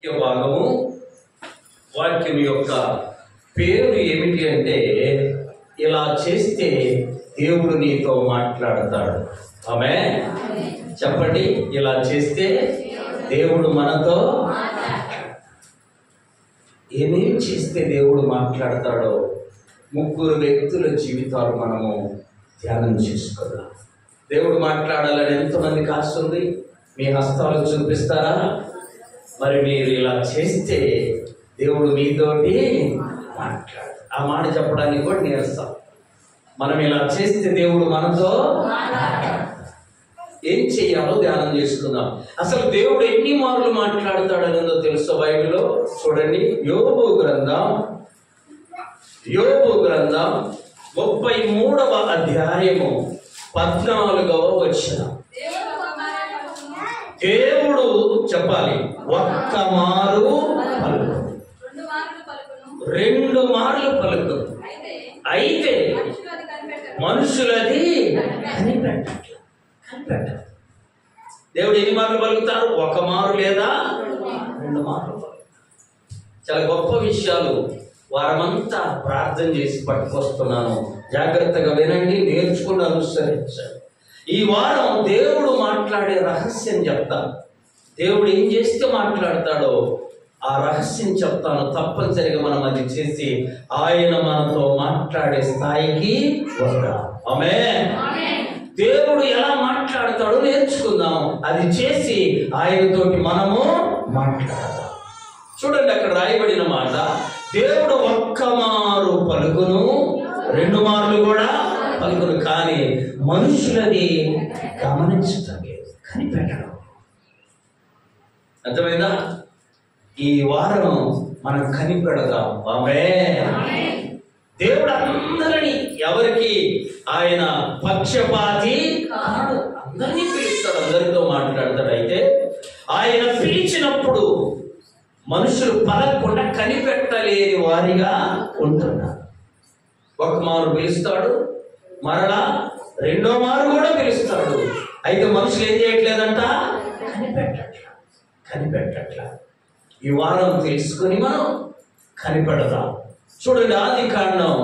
భాగము వాక్యం యొక్క పేరు ఏమిటి అంటే, ఇలా చేస్తే దేవుడు నీతో మాట్లాడతాడు. ఆమేన్. చెప్పండి, ఇలా చేస్తే దేవుడు మనతో ఏమేం చేస్తే దేవుడు మాట్లాడతాడో ముగ్గురు వ్యక్తుల జీవితాలు మనము ధ్యానం చేసుకుందాం. దేవుడు మాట్లాడాలని ఎంతమందికి ఆశ ఉంది? మీ హస్తాలు చూపిస్తారా? మరి మీరు ఇలా చేస్తే దేవుడు మీతోటి మాట్లాడు. ఆ మాట చెప్పడానికి కూడా నేర్స్తాం. మనం ఇలా చేస్తే దేవుడు మనతో ఏం చెయ్యాలో ధ్యానం చేసుకుందాం. అసలు దేవుడు ఎన్ని మార్లు మాట్లాడతాడనేదో తెలుసు బైబిల్లో. చూడండి, యోబు గ్రంథం 33వ అధ్యాయము 14వ వచనం. దేవుడు చెప్పాలి, ఒక్క మారు పలుకు, 2 మార్లు పలుకు, అయితే మనుషులది కనిపెట్టాలి. దేవుడు ఎన్ని మార్లు పలుకుతారు? 1 మారు లేదా 2 మార్లు పలుకుతారు. చాలా గొప్ప విషయాలు వారమంతా ప్రార్థన చేసి పట్టుకొస్తున్నాను. జాగ్రత్తగా వినండి, నేర్చుకుని అనుసరించండి. ఈ వారం దేవుడు మాట్లాడే రహస్యం చెప్తాను. దేవుడు ఏం చేస్తే మాట్లాడతాడో ఆ రహస్యం చెప్తాను. తప్పనిసరిగా మనం అది చేసి ఆయన మనతో మాట్లాడే స్థాయికి వస్తాం. ఆమేన్. దేవుడు ఎలా మాట్లాడతాడో నేర్చుకుందాం. అది చేసి ఆయనతోటి మనము మాట్లాడదాం. చూడండి, అక్కడ రాయబడిన మాట, దేవుడు 1 మారు పలుకును, 2 మార్లు కూడా పలుకును, కానీ మనుషులని గమనించటం లేదు, కనిపెట్టడం. అర్థమైందా? ఈ వారం మనం కనిపెడదాం. ఆమేన్. దేవుడు అందరినీ, ఎవరికి ఆయన పక్షపాతి కాడు, అందరినీ పిలుస్తాడు, అందరితో మాట్లాడతాడు. అయితే ఆయన పిలిచినప్పుడు మనుషులు పలకకుండా కనిపెట్టలేని వారిగా ఉంటున్నారు. 1 మారు పిలుస్తాడు, మరలా 2వ మారు కూడా పిలుస్తాడు. అయితే మనుషులు ఏం చేయట్లేదంట? కనిపెట్టట్లా. ఈ వారం తెలుసుకుని మనం కనిపెడదాం. చూడండి, ఆదికాండం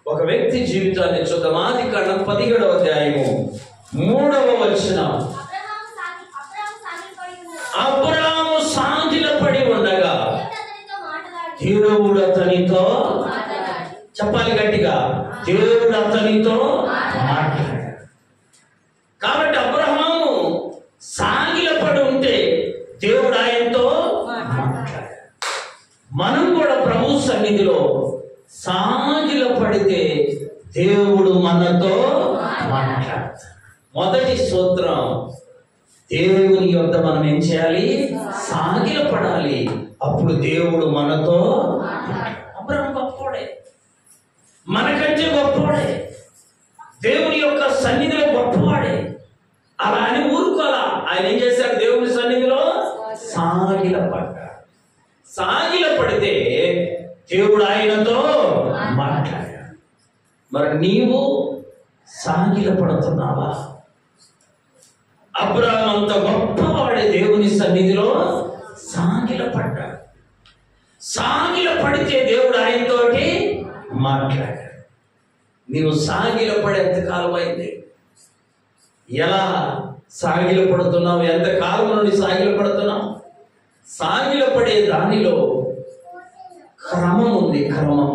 ఒక వ్యక్తి జీవితాన్ని చూద్దాం. ఆదికాండం 17వ అధ్యాయము 3వ వచనం. అబ్రాము సాగిలపడి ఉండగా దేవుడు అతనితో, చెప్పాలి గట్టిగా, దేవుడు అతనితో మాట్లాడాడు. కాబట్టి అబ్రహాము సాగిలపడి ఉంటే దేవుడు ఆయనతో మాట్లాడాడు. మనం కూడా ప్రభు సన్నిధిలో సాగిలపడితే దేవుడు మనతో మాట్లాడతాడు. మొదటి సూత్రం, దేవుని యొద్ద మనం ఏం చేయాలి? సాగిలపడాలి. అప్పుడు దేవుడు మనతో. అబ్రహాము గొప్పవాడే, మనకంటే గొప్పవాడే, దేవుని యొక్క సన్నిధిలో గొప్పవాడే. అలా అని ఊరుకోలా. ఆయన ఏం చేశాడు? దేవుని సన్నిధిలో సాగిలపడ్డాడు. సాగిలపడితే దేవుడు ఆయనతో మాట్లాడాడు. మరి నీవు సాగిలపడుతున్నావా? అబ్రహాము అంత గొప్పవాడే దేవుని సన్నిధిలో సాగిలపడ్డాడు. సాగిలపడితే దేవుడు ఆయనతోటి మాట్లాడాడు. నీవు సాగిలపడి ఎంతకాలం అయింది? ఎలా సాగిలపడుతున్నావు? ఎంతకాలం నుండి సాగిలపడుతున్నావు? సాగిలపడే దానిలో క్రమం ఉంది, క్రమం.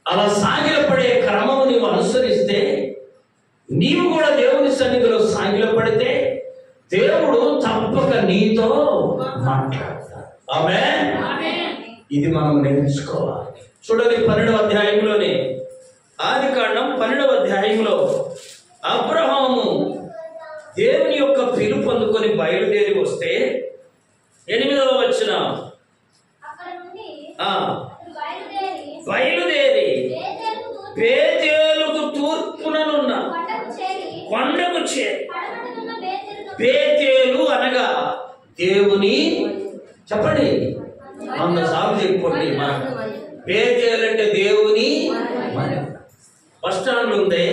అలా సాగిలపడే క్రమము నీవు అనుసరిస్తే, నీవు కూడా దేవుని సన్నిధిలో సాగిలపడితే దేవుడు తప్పక నీతో మాట్లాడతాడు. ఆమేన్. ఇది మనం నేర్చుకోవాలి. చూడండి, 12వ అధ్యాయంలోనే, ఆదికాండం 12వ అధ్యాయంలో అబ్రహాము దేవుని యొక్క పిలుపు అందుకొని బయలుదేరి వస్తే 8వ వచనం, బయలుదేరి బేతేలుకు తూర్పుననున్న కొండకు చేరి. బేతేలు అనగా దేవుని, చెప్పండి, 100 సార్లు చెప్పుకోండి. మనం బేతేలు అంటే దేవుని. బస్ స్టాండ్ ఉంది,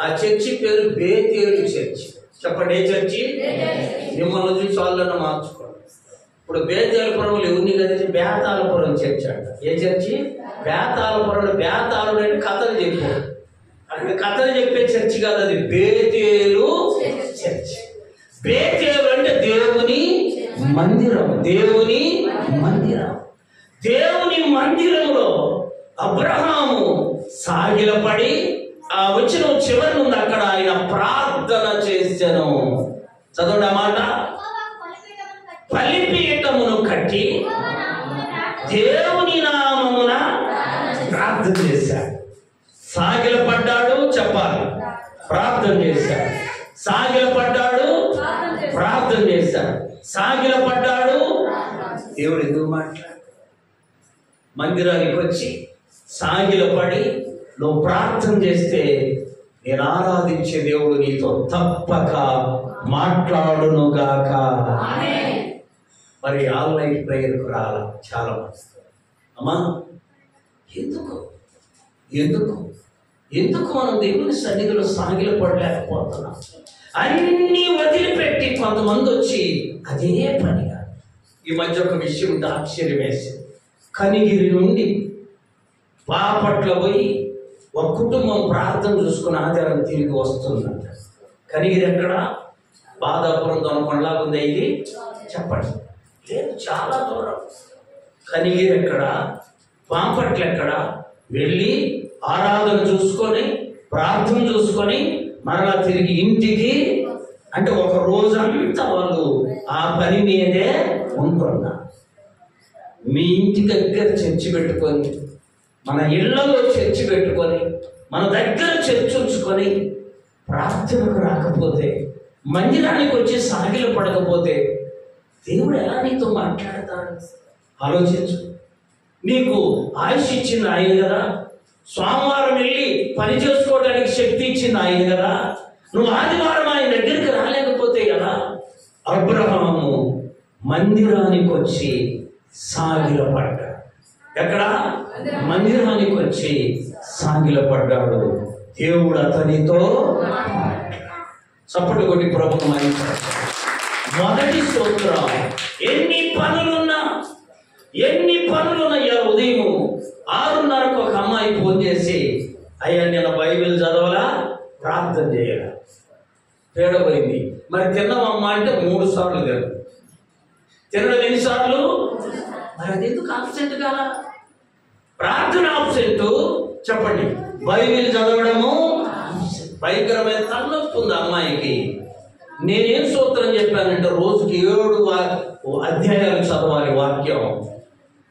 ఆ చర్చి పేరు బేతేలు చర్చి. చెప్పండి, ఏ చర్చి? మిమ్మల్ని చూసి వాళ్ళని మార్చుకోండి. ఇప్పుడు బేతాళపురంలో ఉంది కదా, బేతాళపురం చర్చి అంట. ఏ చర్చి? బేతాళపురంలో. బేతాళుడు అంటే కథలు చెప్పాడు. అక్కడ కథలు చెప్పే చర్చి కాదు, అది బేతేలు చర్చి. బేతేలు అంటే దేవుని మందిరం. దేవుని మందిరం. దేవుని మందిరంలో అబ్రహాము సాగిలపడి ఆ వచ్చిన చివరి నుండి అక్కడ ఆయన ప్రార్థన చేశాను. చదవండి ఆ మాట. బలిపీఠమును కట్టి దేవుని నామమున ప్రార్థన చేశాడు. సాగిలపడ్డాడు, చెప్పాలి, ప్రార్థన చేశాడు. సాగిలపడ్డాడు, ప్రార్థన చేశాడు. సాగిలపడ్డాడు. దేవుడు ఎందుకు మాట్లాడు? మందిరానికి వచ్చి సాగిలపడి నువ్వు ప్రార్థన చేస్తే నేను ఆరాధించే దేవుడు నీతో తప్పక మాట్లాడునుగాక. మరి ఆన్లైన్ ప్రేయర్కు రాలా చాలా మంది. అమ్మా ఎందుకు ఎందుకు ఎందుకు మనం దేవుని సన్నిధిలో సాగిలపడలేకపోతున్నాం? అన్నీ వదిలిపెట్టి కొంతమంది వచ్చి అదే పనిగా. ఈ మధ్య ఒక విషయం ఆశ్చర్యం వేసింది. కనిగిరి నుండి బాపట్ల పోయి ఒక కుటుంబం ప్రార్థన చూసుకుని ఆధారం తిరిగి వస్తుందంట. కనిగిరి ఎక్కడ? బాదాపురం దొనకొండలాగా ఉంది ఇది, చెప్పండి. లేదు, చాలా దూరం. కనిగిరి ఎక్కడ, బాపట్ల ఎక్కడ? వెళ్ళి ఆరాధన చూసుకొని ప్రార్థన చూసుకొని మరలా తిరిగి ఇంటికి, అంటే ఒక రోజంతా వాళ్ళు ఆ పని మీదే ఉంటున్నారు. మీ ఇంటి దగ్గర చర్చి పెట్టుకొని, మన ఇళ్లలో చర్చి పెట్టుకొని, మన దగ్గర చర్చి ఉంచుకొని ప్రార్థనకు రాకపోతే, మందిరానికి వచ్చి సాగిలు పడకపోతే దేవుడు ఎలా నీతో మాట్లాడతాడు? ఆలోచించు. నీకు ఆయుష్ ఇచ్చింది ఆయన కదా, సోమవారం వెళ్ళి పని చేసుకోవడానికి శక్తి ఇచ్చింది ఆయన కదా, నువ్వు ఆదివారం ఆయన దగ్గరికి రాలేకపోతే కదా. అబ్రహాము మందిరానికి వచ్చి సాగిలపడ్డాడు. ఎక్కడ? మందిరానికి వచ్చి సాగిలపడ్డాడు. దేవుడు అతనితో చప్పటి కొట్టి ప్రభుత్వం అయిపోయాడు. మొదటి స్తోత్రం. ఎన్ని పనులున్నా ఉదయం 6:30కు ఒక అమ్మాయి ఫోన్ చేసి, అయ్యా నేను బైబిల్ చదవాలా, ప్రార్థన చేయాలా, పేడపోయింది. మరి తిన్నామమ్మా అంటే 3 సార్లు తినడం ఎన్నిసార్లు? మరి అది ఎందుకు ఆబ్సెంట్ కాలా? ప్రార్థన ఆబ్సెంట్, చెప్పండి. బైబిల్ చదవడము భయంకరమైన తలనొప్పి ఉంది అమ్మాయికి. నేనేం సూత్రం చెప్పానంటే రోజుకి 7 అధ్యాయాలు చదవాలి వాక్యం,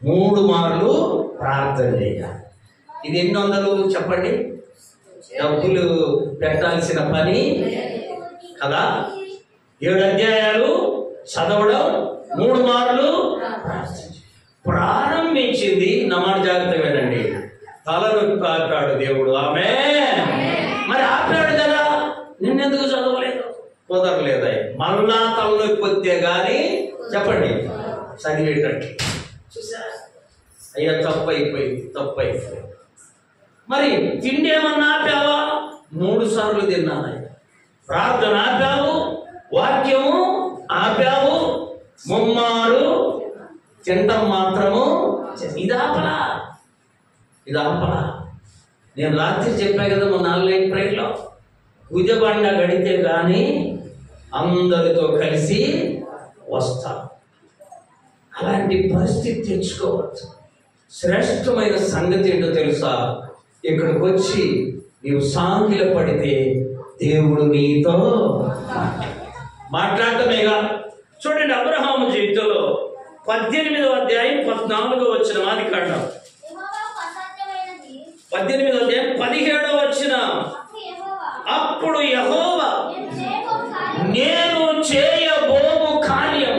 3 మార్లు ప్రార్థన చేయాలి. ఇది ఎన్ని వందలు చెప్పండి? డబ్బులు పెట్టాల్సిన పని కదా. 7 అధ్యాయాలు చదవడం, 3 మార్లు ప్రారంభించింది. నమాజ్ జాగ్రత్త వినండి. తలనొప్పి ఆపాడు దేవుడు. ఆమె మరి ఆపాడు కదా, నిన్నెందుకు చదవలేదు? కుదరలేదా? మళ్ళా తలనొప్పి వస్తే గాని చెప్పండి చదివేటట్టు. చూసా? అయ్యా తప్పు అయిపోయింది. మరి తిండి ఏమన్నా ఆపావా? 3 సార్లు తిన్నాను. ప్రార్థన ఆపావు, వాక్యము ఆపావు, 3 మార్లు తింటం మాత్రము. ఇది ఆపలా. నేను రాత్రి చెప్పా కదా మన ఆన్లైన్ ప్రేయర్లో, కుజబండ గడితే కానీ అందరితో కలిసి వస్తా. అలాంటి పరిస్థితి తెచ్చుకోవచ్చు. శ్రేష్టమైన సంగతి ఏంటో తెలుసా? ఇక్కడికి వచ్చి నీవు సాంగిల పడితే దేవుడు నీతో మాట్లాడటమేగా. చూడండి, అబ్రహాము జీవితంలో 18వ అధ్యాయం 14వ వచనం, ఆది కాండం 18వ అధ్యాయం 17వ వచనం. అప్పుడు యెహోవా నేను చేయబోవు కార్యం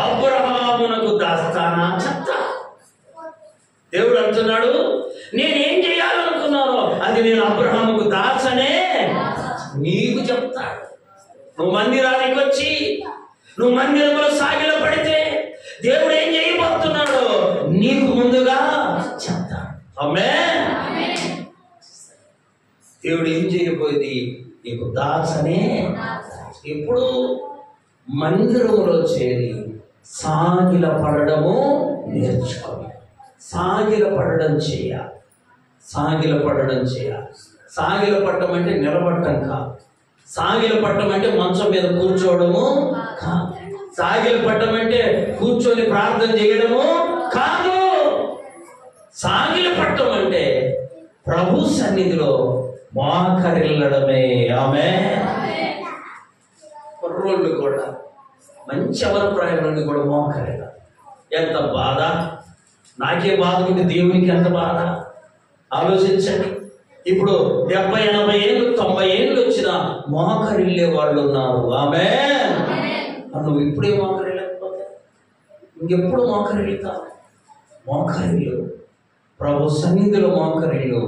అబ్రహామునకు దాస్తానా చెప్తా. దేవుడు అంటున్నాడు, నేనేం చేయాలనుకున్నానో అది నేను అబ్రహాముకు దాచనే నీకు చెప్తాడు. నువ్వు మందిరానికి వచ్చి నువ్వు మందిరంలో సాగిల పడితే దేవుడు ఏం చేయబోతున్నాడో నీకు ముందుగా చెప్తాడు. ఆమేన్. దేవుడు ఏం చేయబోయేది నీకు దాచనే. ఇప్పుడు మందిరంలో చేరి సాగిల పడడము నేర్చుకోవాలి. సాగిల పడడం చేయాలి. సాగిల పడడం చేయాలి. సాగిల పట్టం అంటే నిలబడటం కాదు. సాగిల పట్టం అంటే మంచం మీద కూర్చోవడము కాదు. సాగిల పట్టం అంటే కూర్చొని ప్రార్థన చేయడము కాదు. సాగిల పట్టం అంటే ప్రభు సన్నిధిలో మోకరిల్లడమే. ఆమేన్. కుర్రోళ్ళు కూడా మంచి అవరప్రాయాలు కూడా మోకరిల్లాలి. ఎంత బాధ! నాకే బాధ ఉంది, దేవునికి ఎంత బాధ ఆలోచించండి. ఇప్పుడు 70, 80 ఏళ్ళు 90 ఏళ్ళు వచ్చిన మోకరిల్లే వాళ్ళు ఉన్నారు. ఆమేన్. నువ్వు ఇప్పుడే మోకరిల్లకపోతే ఇంకెప్పుడు మోకరిల్లుతావు? మోకరిల్లు, ప్రభు సన్నిధిలో మోకరిల్లు.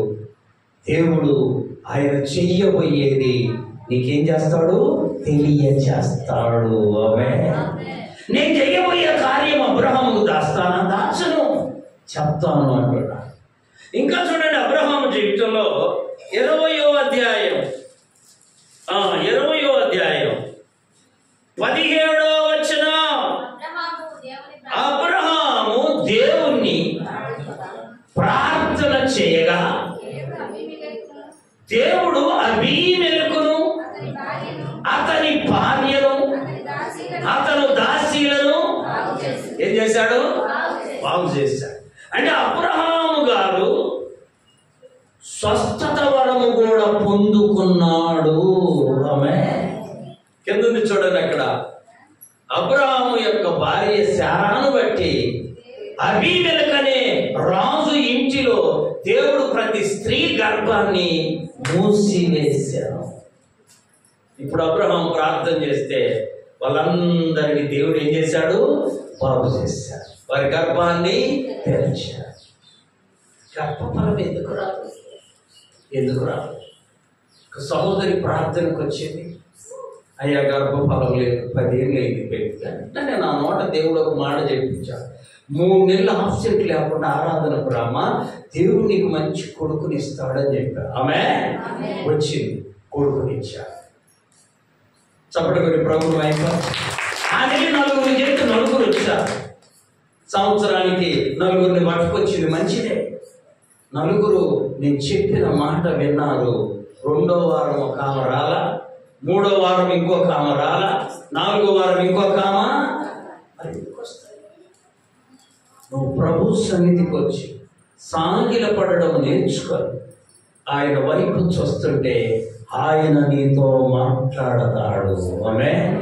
దేవుడు ఆయన చెయ్యబోయేది నీకేం చేస్తాడు? తెలియచేస్తాడు. ఆమేన్. నేను చెయ్యబోయే కార్యం అబ్రహాముకు దాస్తానా? దాచను, చెప్తాను అంటున్నా. ఇంకా చూడండి, అబ్రహాము జీవితంలో 20వ అధ్యాయం 17వ వచనం. అబ్రహాము దేవుణ్ణి ప్రార్థన చేయగా దేవుడు అబీమెలెకును అతని భార్యను అతను దాసీలను ఏం చేశాడు? బాగు చేశాడు. అంటే అబ్రహాము గారు స్వస్థత వరము కూడా పొందుకున్నాడు. ఆమేన్. కింద చూడండి, అక్కడ అబ్రహాము యొక్క భార్య శారాను బట్టి అబీమెలెకనే రాజు ఇంటిలో దేవుడు ప్రతి స్త్రీ గర్భాన్ని మూసివేశాడు. ఇప్పుడు అబ్రహాం ప్రార్థన చేస్తే వాళ్ళందరినీ దేవుడు ఏం చేశాడు? బాగు చేశాడు. వారి గర్భాన్ని తెరిచాడు. గర్భఫలం ఎందుకు రాదు? ఎందుకు రాదు? ఒక సహోదరి ప్రార్థనకు వచ్చింది, అయ్యా గర్భఫలం లేదు, 10 ఏళ్ళు అయింది పెళ్లి. అంటే నేను ఆ నోట దేవుడు ఒక మాట చెప్పించాను, 3 నెలలు ఆబ్సెంట్ లేకుండా ఆరాధనకు రామా, దేవుడు నీకు మంచి కొడుకుని ఇస్తాడని చెప్పాడు. ఆమె వచ్చింది, కొడుకునిచ్చాడు. చప్పటి కొట్టి ప్రభు వైపు ఆ నెల 4 చేతి 4 వచ్చారు. సంవత్సరానికి 4 పట్టుకొచ్చింది, మంచిదే. 4 నేను చెప్పిన మాట విన్నారు. 2వ వారం ఒక ఆమె రాల, 3వ వారం ఇంకొక ఆమె రాల, 4వ వారం ఇంకొక ఆమె. మరి ఎందుకు వస్తాయి? నువ్వు ప్రభు సన్నిధికి వచ్చి సాగిల పడడం నేర్చుకొని ఆయన వైపు చూస్తుంటే ఆయన నీతో మాట్లాడతాడు. ఆమేన్.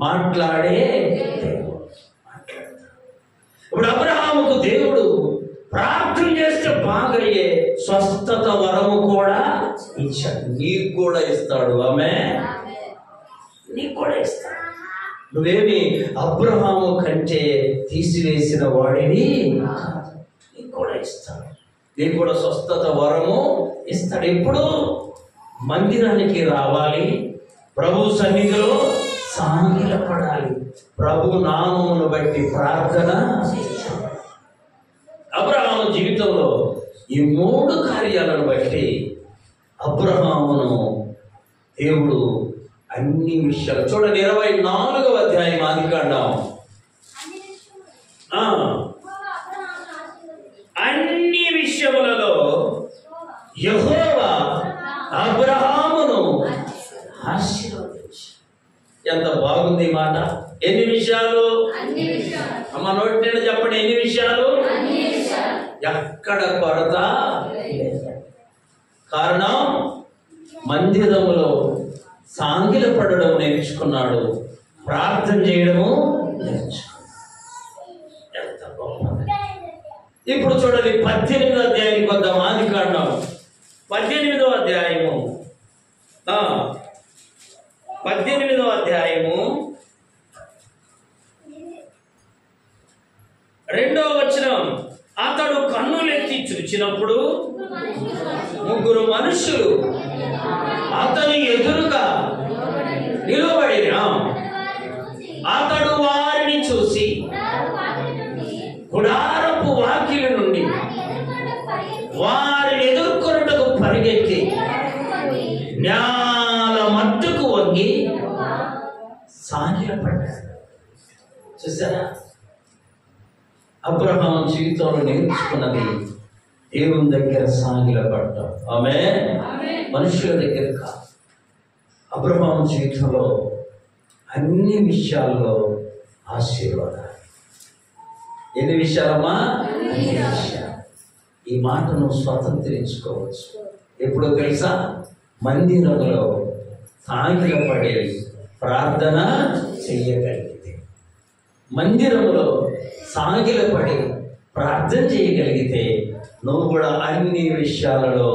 మాట్లాడే మాట్లాడతాడు. ఇప్పుడు అబ్రహాముకు దేవుడు ప్రార్థన చేస్తే బాగయ్యే స్వస్థత వరము కూడా ఇచ్చాడు. నీకు కూడా ఇస్తాడు. ఆమేన్. నీకు కూడా ఇస్తాడు. నువ్వేమి అబ్రహాము కంటే తీసివేసిన వాడిని కాదు. నీకు కూడా ఇస్తాడు. నీకు కూడా స్వస్థత వరము ఇస్తాడు. ఎప్పుడు మందిరానికి రావాలి, ప్రభు సన్నిధిలో సాగిలపడాలి, ప్రభు నామమును బట్టి ప్రార్థన. అబ్రహాము జీవితంలో ఈ 3 కార్యాలను బట్టి అబ్రహామును దేవుడు అన్ని విషయాలు చూడండి. 24వ అధ్యాయం ఆదికాండం. అన్ని విషయములలో యెహోవా అబ్రహామును ఆశీర్వదించి. ఎంత బాగుంది మాట! ఎన్ని విషయాలు? అమ్మ నోటి నిండా చెప్పండి, ఎన్ని విషయాలు? ఎక్కడ కొరత. కారణం మందిరములో సాంగిల పడడం నేర్చుకున్నాడు, ప్రార్థన చేయడము నేర్చుకున్నాడు. ఎంత గొప్ప! ఇప్పుడు చూడండి, 18వ అధ్యాయానికి వద్దాం. ఆదికాండం 18వ అధ్యాయము 18వ అధ్యాయము 2వ వచనం. అతడు కన్నులెత్తి చూచినప్పుడు 3 మనుషులు అతని ఎదురుగా నిలబడి, అతడు వారిని చూసి గుడారపు వాకిలి నుండి వారిని ఎదుర్కొనుటకు పరిగెత్తి నేల మట్టుకు వంగి సాగిలపడ్డాడు. చూసారా? అబ్రహాము జీవితంలో నేర్చుకున్నది దేవుని దగ్గర సాగిలపడటం. ఆమేన్. మనుషుల దగ్గర కాదు. అబ్రహాము జీవితంలో అన్ని విషయాల్లో ఆశీర్వాదాలు. ఎన్ని విషయాలమ్మా? అన్ని విషయాలు. ఈ మాటను స్వతంత్రించుకోవచ్చు. ఎప్పుడో తెలుసా? మందిరంలో సాగిలపడి ప్రార్థన చెయ్యగలిగితే, మందిరంలో సాగిలపడి ప్రార్థన చేయగలిగితే నువ్వు కూడా అన్ని విషయాలలో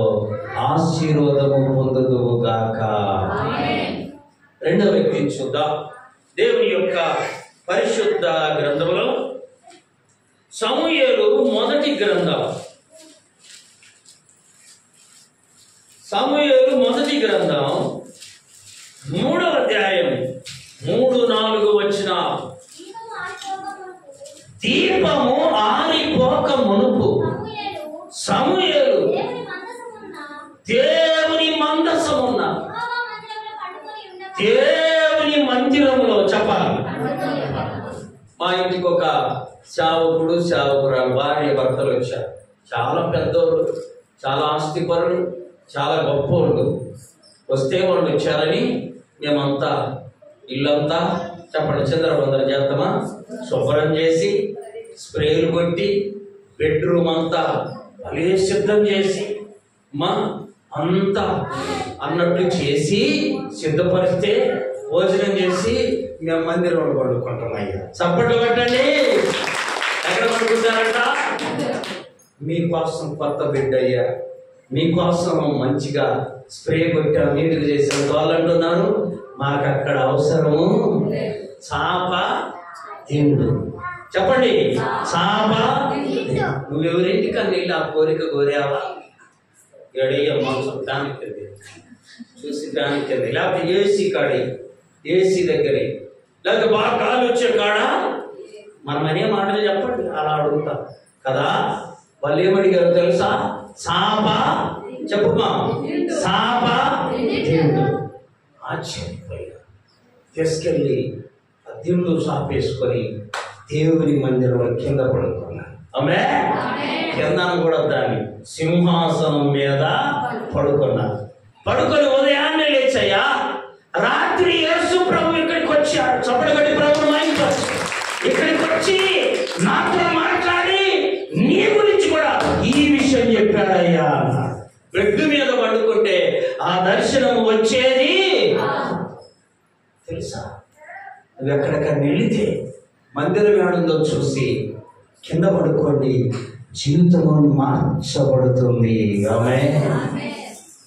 ఆశీర్వాదము పొందుదువు గాక. రెండవ వ్యక్తిని చూద్దాం. దేవుని యొక్క పరిశుద్ధ గ్రంథంలో సమూయేలు మొదటి గ్రంథం, సమూయేలు మొదటి గ్రంథం 3వ అధ్యాయం 3-4 వచ్చిన, దీపము ఆరిపోక మునుపు సమూయేలు దేవుని మందసమున్న దేవుని మందిరంలో, చెప్పాలి, మా ఇంటికి ఒక సేవకుడు సేవకురాలు భార్య భర్తలు వచ్చారు. చాలా పెద్దోళ్ళు, చాలా ఆస్తిపరులు, చాలా గొప్పోళ్ళు. వస్తే వాళ్ళు వచ్చారని మేమంతా ఇల్లంతా, చెప్పండి, చంద్రబందర చేద్దామా, శుభ్రం చేసి స్ప్రేలు కొట్టి బెడ్రూమ్ అంతా అలే సిద్ధం చేసి మా అంతా అన్నట్టు చేసి సిద్ధపరిస్తే భోజనం చేసి మేము మందిరంలో పడుకుంటాం. అయ్యా చప్పట్లు పెట్టండి. ఎక్కడ పడుకుంటారంట? మీకోసం కొత్త బిడ్డ అయ్యా, మీకోసం మంచిగా స్ప్రే కొట్టా, నీటికి చేసిన వాళ్ళు అంటున్నారు. మాకు అక్కడ అవసరము చాప తిండు. చెప్పండి, చాప. నువ్వెవరింటికన్నా వెళ్ళి ఆ కోరిక కోరావా? ఎడయ్య మాంసం దానికి చూసి దానికి, లేకపోతే ఏసీ కాడి, ఏసీ దగ్గర, లేకపోతే బాగా గాలి వచ్చే కాడ మనం అనే మాటలు చెప్పండి. అలా అడుగుతాం కదా. వాళ్ళు ఏమడిగారు తెలుసా? చాప, చెప్పుమా, చాప తిండు. ఆశ్చర్యపోయా. తీసుకెళ్ళి ఆ దిండు చాపేసుకొని దేవుని మందిరంలో కింద పడుకున్నాను. ఆమేన్. కిందను కూడా దాన్ని సింహాసనం మీద పడుకున్నాను. పడుకొని ఉదయాన్నే లేచయ్యా, రాత్రి యేసు ప్రభు ఇక్కడికి వచ్చాడు. చప్పటి ప్రభు ఇక్కడికి వచ్చి నాతో మాట్లాడి నీ గురించి కూడా ఈ విషయం చెప్పాడయ్యా. బెడ్ మీద పడుకుంటే ఆ దర్శనం వచ్చేది తెలుసా? నువ్వు ఎక్కడికన్నా వెళితే మందిరం ఏడుందో చూసి కింద పడుకోండి, జీవితం మార్చబడుతుంది. ఆమేన్.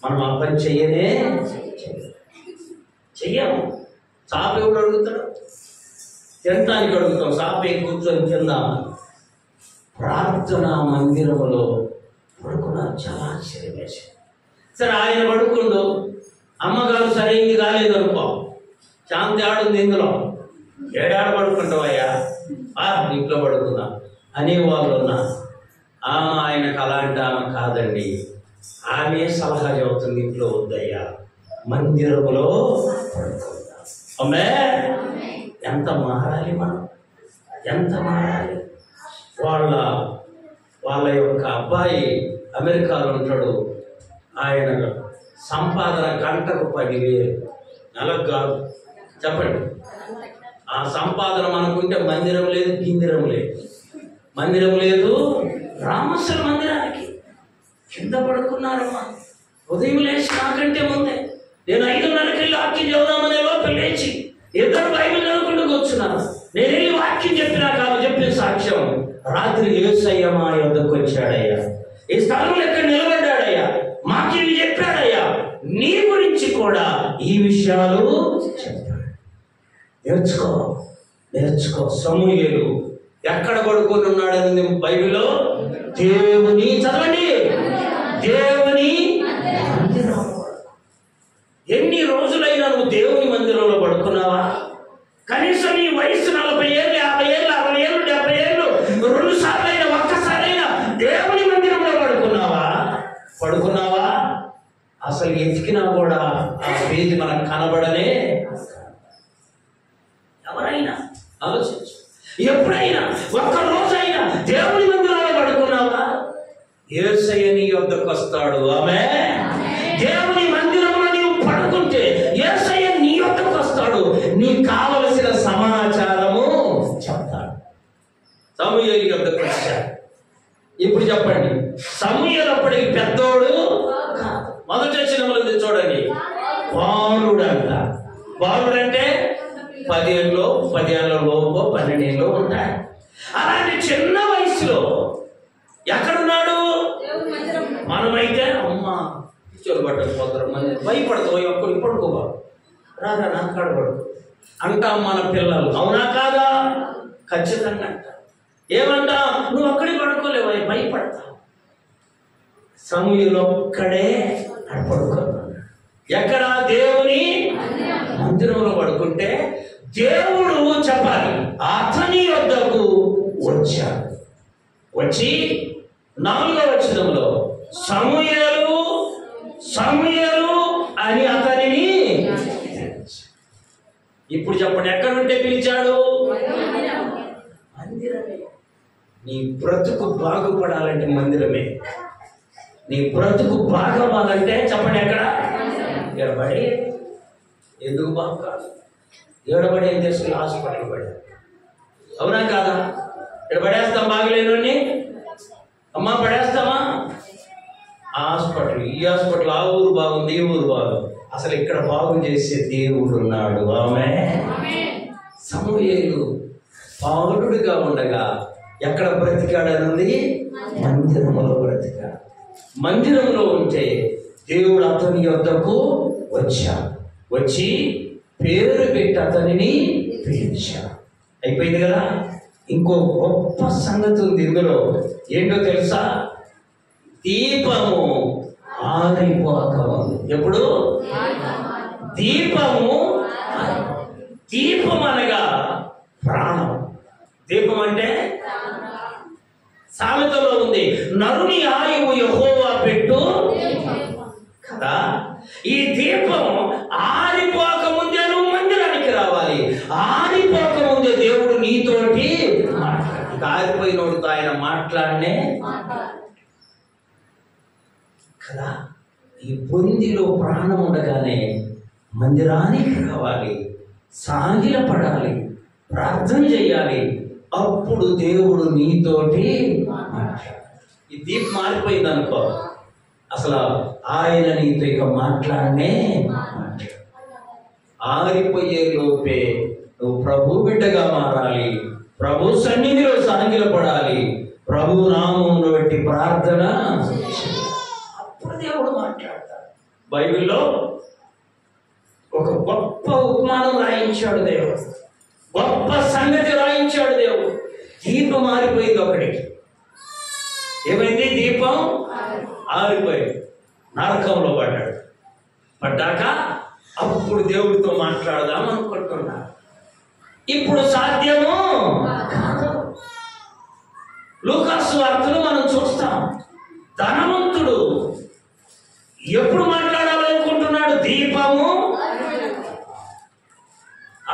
మనం ఆ పని చెయ్యము. చాప ఎవడు అడుగుతాడు? తినటానికి అడుగుతాం. చాపే కూర్చొని తిందాం. ప్రార్థన మందిరంలో పడుకున్నారు. చాలా ఆశ్చర్యం వేసింది. సరే, ఆయన పడుకుండు, అమ్మగారు సరైంది కాలేదు అనుకో, శాంతి ఆడుంది ఇందులో, ఏడాడ పడుకుంటావయ్యా, ఇంట్లో పడుకున్నా అనేవాళ్ళు ఉన్నారు. ఆయనకు అలాంటి ఆమె కాదండి. ఆమె సలహా చెబుతుంది, ఇంట్లో వద్దయ్యా, మందిరంలో పడుకుందాం. అమ్మే, ఎంత మారాలి మనం, ఎంత మారాలి. వాళ్ళ యొక్క అబ్బాయి అమెరికాలో ఉంటాడు. ఆయన సంపాదన గంటకు 10,000, నెలకు కాదు. చెప్పండి, ఆ సంపాదన మనకుంటే మందిరం లేదు, గిందిరం లేదు, మందిరం లేదు. రామస్వర మందిరానికి కింద పడుకున్నారమ్మా. ఉదయం లేచి నాకంటే ముందే నేను 5:30కి వెళ్ళి వాక్యం చదువుదామనే లోపల లేచి ఇద్దరు బైబిల్ చదువుకుంటూ కూర్చున్నారు. నేను వెళ్ళి వాక్యం చెప్పినా కాదు, చెప్పిన సాక్ష్యం, రాత్రి యేసయ్య మా యొద్దకు వచ్చాడయ్యా, ఈ స్థలంలో ఎక్కడ నిలబడ్డాడయ్యా, మాకు ఇవి చెప్పాడయ్యా, నీ గురించి కూడా ఈ విషయాలు చెప్పాడు. నేర్చుకో. సమూయేలు ఎక్కడ పడుకొని ఉన్నాడని బైబిల్లో, దేవుని, చదవండి, దేవుని మందిరం. ఎన్ని రోజులైనా నువ్వు దేవుని మందిరంలో పడుకున్నావా? కనీసం నీ వయసు 40 ఏళ్ళు, 50 ఏళ్ళు, 60 ఏళ్ళు, 70 ఏళ్ళు, 2 సార్లైనా, ఒక్కసారైనా దేవుని మందిరంలో పడుకున్నావా? అసలు ఎతికినా కూడా ఆ పేజీ మనకు కనబడనే. ఎవరైనా ఆలోచించు. యేసయ్య నీ యొద్దకు వస్తాడు. ఆమేన్. దేవుని మందిరంలో నీవు పడుకుంటే యేసయ్య నీ యొద్దకు వస్తాడు. నీకు కావలసిన సమాచారము చెప్తాడు. సమూయేలు యొద్దకు వచ్చాడు. ఇప్పుడు చెప్పండి, సమూయేలు అప్పటికి పెద్దోడు కాదు. మొదటి వచనంలో చూడండి, బాలుడు అంట. బాలుడు అంటే 10 ఏళ్ళలో 10 ఏళ్ళ లోపు 12 ఏళ్ళు ఉంటాయి. అలాంటి చిన్న వయసులో ఎక్కడున్నాడు? మనమైతే అమ్మ పిచ్చోలు పట్టకపోతారు, భయపడతావు, ఒక్కడికి పడుకోబా రాదా నా కాడబడు అంటాం మన పిల్లలు. అవునా కాదా? ఖచ్చితంగా అంట. ఏమంటా? నువ్వు అక్కడికి పడుకోలేవు, భయపడతావు. సమూయేలు ఒక్కడే పడుకున్నాడు. ఎక్కడ? దేవుని మందిరంలో పడుకుంటే దేవుడు చెప్పాలి అతని యొద్దకు వచ్చాడు. వచ్చి 4వ వచనంలో సమూయేలు సమూయేలు అని అతనిని. ఇప్పుడు చెప్పండి, ఎక్కడుంటే పిలిచాడు? మందిరమే. నీ బ్రతుకు బాగుపడాలంటే మందిరమే. నీ బ్రతుకు బాగవ్వాలంటే చెప్పండి ఎక్కడ? ఎడబడి. ఎందుకు బాగు కాదు? ఏడబడి ఏం చేసుకుని హాస్పిటల్ పడి. అవునా కాదా? ఇక్కడ పడేస్తాం బాగలేని అమ్మ, పడేస్తామా? హాస్పిటల్, ఈ హాస్పిటల్, ఆ ఊరు బాగుంది, ఈ ఊరు బాగుంది. అసలు ఇక్కడ బాగు చేసే దేవుడు ఉన్నాడు. ఆమేన్. సమూయేలు బాలుడుగా ఉండగా ఎక్కడ బ్రతికాడనుంది? మందిరంలో బ్రతికాడు. మందిరంలో ఉంటే దేవుడు అతని యొద్దకు వచ్చాడు. వచ్చి పేరు పెట్టి అతనిని పిలిచాడు. అయిపోయింది కదా? ఇంకో గొప్ప సంగతి ఉంది ఇందులో. ఏంటో తెలుసా? దీపము ఆరిపోకముందు. ఎప్పుడు? దీపము. దీపం అనగా ప్రాణం. దీపం అంటే సామెతలో ఉంది, నరుని ఆయువు యెహోవా పెట్టు కదా. ఈ దీపం ఆరిపోకముందే నువ్వు మందిరానికి రావాలి. ఆరిపోకముందే దేవుడు నీతోటి ఆరిపోయినోడితో ఆయన మాట్లాడనే కదా. ఈ పొందిలో ప్రాణం ఉండగానే మందిరానికి రావాలి, సాగిల పడాలి, ప్రార్థన చేయాలి. అప్పుడు దేవుడు నీతోటి మాట్లాడాలి. ఈ దీపం మారిపోయింది అనుకో, అసలు ఆయన నీతో ఇక మాట్లాడనే మాట్లాడు. ఆరిపోయే లోపే నువ్వు ప్రభు బిడ్డగా మారాలి, ప్రభు సన్నిధిలో సాగిల పడాలి, ప్రభు నామమును బట్టి ప్రార్థన. అప్పుడు దేవుడు మాట్లాడతాడు. బైబిల్లో ఒక గొప్ప ఉపమానం రాయించాడు దేవుడు, గొప్ప సంగతి రాయించాడు దేవుడు. దీపం మారిపోయింది ఒకటికి. ఏమైంది? దీపం ఆరిపోయింది. నరకంలో పడ్డాడు. పడ్డాక అప్పుడు దేవుడితో మాట్లాడదాం అనుకుంటున్నాడు. ఇప్పుడు సాధ్యము కాదు. లూకాసు వార్తలు మనం చూస్తాం. ధనవంతుడు ఎప్పుడు మాట్లాడాలనుకుంటున్నాడు? దీపము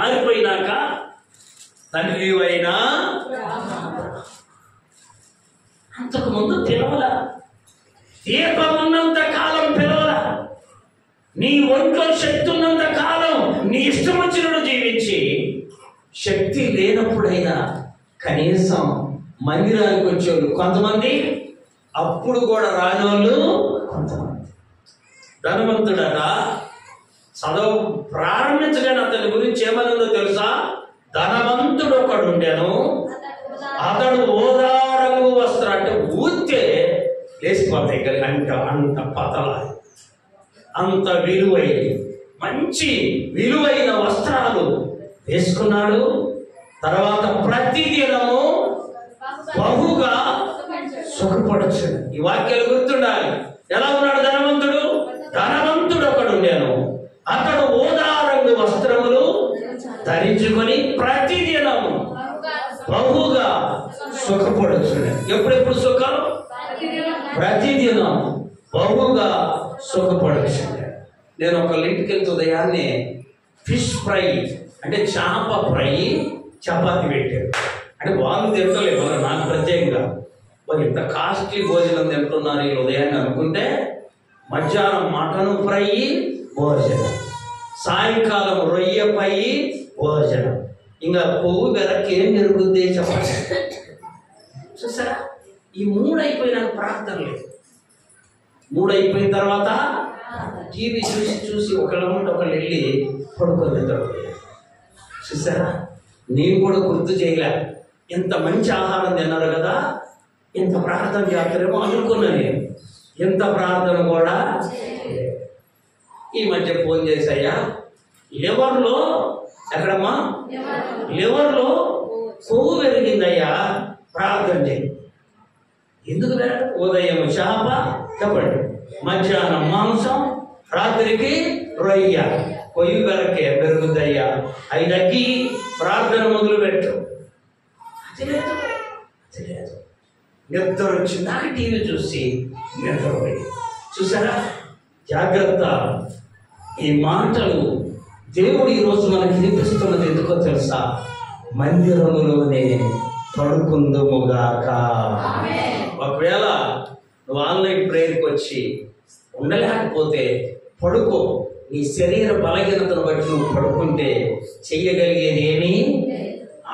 ఆరిపోయినాక. తండ్రివైనా అంతకు ముందు పిలవల. దీపం ఉన్నంత కాలం పిలవల. నీ ఒంట్లో శక్తి ఉన్నంత కాలం నీ ఇష్టం వచ్చినట్టు జీవించి, శక్తి లేనప్పుడైనా కనీసం మందిరానికి వచ్చేవాళ్ళు కొంతమంది, అప్పుడు కూడా రానోళ్ళు కొంతమంది. ధనవంతుడట చదువు ప్రారంభించగానే అతని గురించి ఏమనుందో తెలుసా? ధనవంతుడు ఒకడు ఉండెను, అతడు ఓదారంగు వస్త్రం అంటే ఊతే లేచిపోతాయి కదా, అంటే అంత పతల, అంత విలువైన మంచి విలువైన వస్త్రాలు వేసుకున్నాడు. తర్వాత ప్రతిదినము బహుగా సుఖపడచ్చు. ఈ వాక్యాలు గుర్తుండాలి. ఎలా ఉన్నాడు ధనవంతుడు? ధనవంతుడు ఒకడు ఉండెను, అతడు ఓదారంగు వస్త్రములు ధరించుకొని ప్రతిదినము బహుగా సుఖపడచ్చు. ఎప్పుడెప్పుడు సుఖం? ప్రతిదినం బహుగా సుఖపడచ్చు. నేను ఒక ఇంటికి వెళ్తే ఉదయాన్నే ఫిష్ ఫ్రై అంటే చేప ఫ్రై చపాతి పెట్టారు. అంటే వాళ్ళు తింటలేదు, నాకు ప్రత్యేకంగా ఇంత కాస్ట్లీ భోజనం తింటున్నారు ఈ ఉదయాన్ని అనుకుంటే, మధ్యాహ్నం మటన్ ఫ్రై భోజనం, సాయంకాలం రొయ్య ఫ్రై భోజనం, ఇంకా కొవ్వు వెనక్కి ఏం జరుగుద్ది చెప్పండి. చూసారా, ఈ 3 అయిపోయినాక ప్రార్థన లేదు. 3 అయిపోయిన తర్వాత టీవీ చూసి చూసి ఒకళ్ళు వెళ్ళి పడుకొని. చూసారా, నేను కూడా గుర్తు చేయలే, ఎంత మంచి ఆహారం తిన్నారు కదా, ఇంత ప్రార్థన చేస్తారేమో అనుకున్నా నేను. ఎంత ప్రార్థన కూడా. ఈ మధ్య ఫోన్ చేశాయ్యా, లివర్లో ఎక్కడమ్మా, లివర్లో కొవ్వు పెరిగిందయ్యా, ప్రార్థన చేయి. ఎందుకు ఉదయం చేప చెప్పండి, మధ్యాహ్నం మాంసం, రాత్రికి రొయ్య, కొయ్యి వెనకే పెరుగుద్దయ్యా, అవి తగ్గి ప్రార్థన మొదలు పెట్టు. అది లేదు, అది లేదు. నిద్ర వచ్చిందాక టీవీ చూసి నిద్రపోయి. చూసారా, జాగ్రత్త. ఈ మాటలు దేవుడు ఈరోజు మనకి వినిపిస్తున్నది ఎందుకో తెలుసా? మందిరములోనే పడుకుందుముగాక. ఒకవేళ నువ్వు ఆన్లైన్ ప్రేయర్కి వచ్చి ఉండలేకపోతే పడుకో. నీ శరీర బలహీనతను బట్టి నువ్వు పడుకుంటే చెయ్యగలిగేది ఏమి?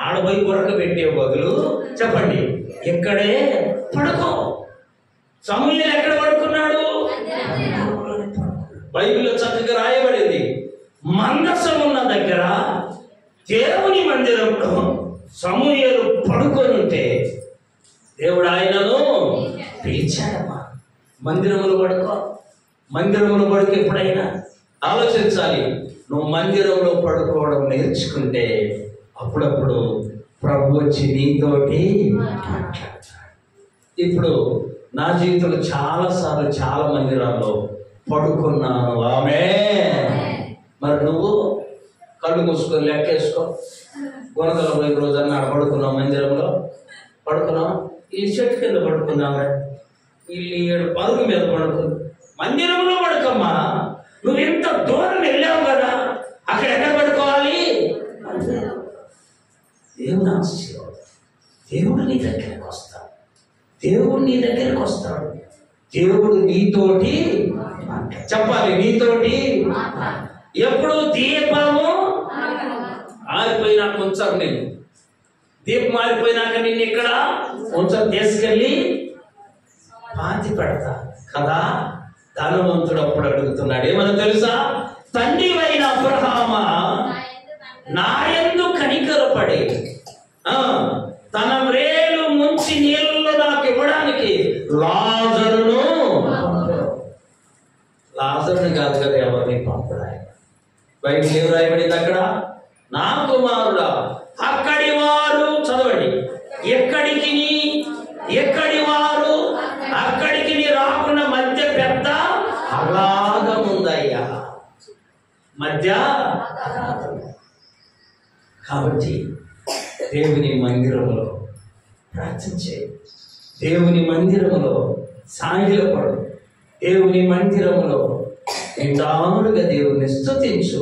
ఆడబోయి కొరక పెట్టే బదులు చెప్పండి, ఇక్కడే పడుకో. సమూయేలు ఎక్కడ పడుకున్నాడు? బైబిల్లో చక్కగా రాయబడింది, మందసం ఉన్న దగ్గర దేవుని మందిరంలో సమూయేలు పడుకొని ఉంటే దేవుడు ఆయనను పిలిచాడమ్మా. మందిరములు పడుకో, మందిరములు పడుకు. ఎప్పుడైనా ఆలోచించాలి, నువ్వు మందిరంలో పడుకోవడం నేర్చుకుంటే అప్పుడప్పుడు ప్రభు వచ్చి నీతోటి మాట్లాడతాడు. ఇప్పుడు నా జీవితంలో చాలాసార్లు చాలా మందిరాల్లో పడుకున్నాను. ఆమేన్. మరి నువ్వు కళ్ళు మూసుకొని లెక్కేసుకో. గుణదల పోయి రోజు అన్న పడుకున్నావు, మందిరంలో పడుకున్నావు, ఈ చెట్టు కింద పడుకున్నావా, వీళ్ళు 7 పరుగు మీద పడుకున్నావు. మందిరంలో పడుకమ్మా. నువ్వు ఎంత దూరం వెళ్ళావు కదా, అక్కడ ఎక్కడ పడుకోవాలి? దేవుని ఆశీర్వాదం. దేవుడు నీ దగ్గరికి వస్తాడు, దేవుడు నీ దగ్గరికి వస్తాడు. దేవుడు నీతోటి చెప్పాలి, నీతోటి. ఎప్పుడు దీపము ఆరిపోయినాక ఉంచాను నేను, దీపం ఆరిపోయినాక నిన్ను ఇక్కడ ఉంచాను, తీసుకెళ్ళి పాతి పెడతా కదా. ధనవంతుడు అప్పుడు అడుగుతున్నాడు, ఏమన్నా తెలుసా? తండ్రివైన అబ్రహామా, నా యందు కనికరపడి తన వ్రేలు ముంచి నీళ్ళలో నాకు ఇవ్వడానికి లాజరును కాదు కదా ఎవరిని పంపడా. బైబిల్ ఏం రాయబడింది అక్కడ? నా కుమారుడా, అక్కడి వారు చదవండి, ఎక్కడి వారు అక్కడికి రాకుండా మధ్య పెద్ద అగాధం ఉందయ్యా, మధ్య. కాబట్టి దేవుని మందిరములో ప్రార్థించే, దేవుని మందిరములో సాగిలపడు, దేవుని మందిరములో నిదానులుగా దేవుని స్తుతించు,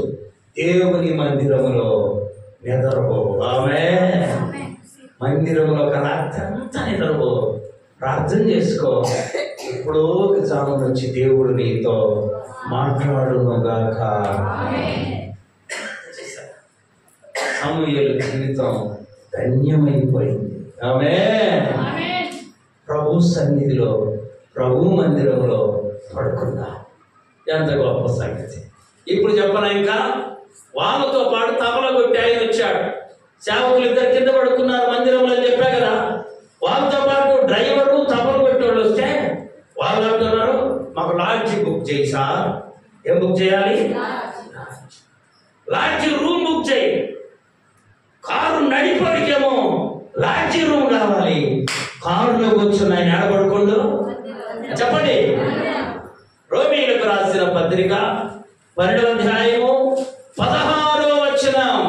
దేవుని మందిరములో నిద్రపో. ఆమేన్. మందిరంలో ఒక రాత్రి అంతా నిద్రపో, ప్రార్థన చేసుకో. ఇప్పుడు జామున వచ్చి దేవుడు నీతో మాట్లాడునుగాక. సమూయేలు జీవితం ధన్యమైపోయింది. ఆమేన్. ప్రభు సన్నిధిలో, ప్రభు మందిరంలో పడుకుందా. ఎంత గొప్ప సంగతి. ఇప్పుడు చెప్పనా, ఇంకా వాళ్ళతో పాటు తబల కొట్టి ఆయన వచ్చాడు. సేవకులు 2 కింద పడుకున్నారు మందిరంలో అని చెప్పా కదా. వాళ్ళతో పాటు డ్రైవరు తబల కొట్టి వాళ్ళు వస్తే వాళ్ళు అంటున్నారు, మాకు లాడ్జి బుక్ చేయి సార్. ఏం బుక్ చేయాలి? లాడ్జి రూమ్ బుక్ చేయి. కారు నడిపడికేమో లాడ్జి రూమ్ కావాలి. కారులో కూర్చుని ఆయన ఏడబడుకోండు చెప్పండి. రోమీయులకు రాసిన పత్రిక 12వ అధ్యాయము 16వ వచనం.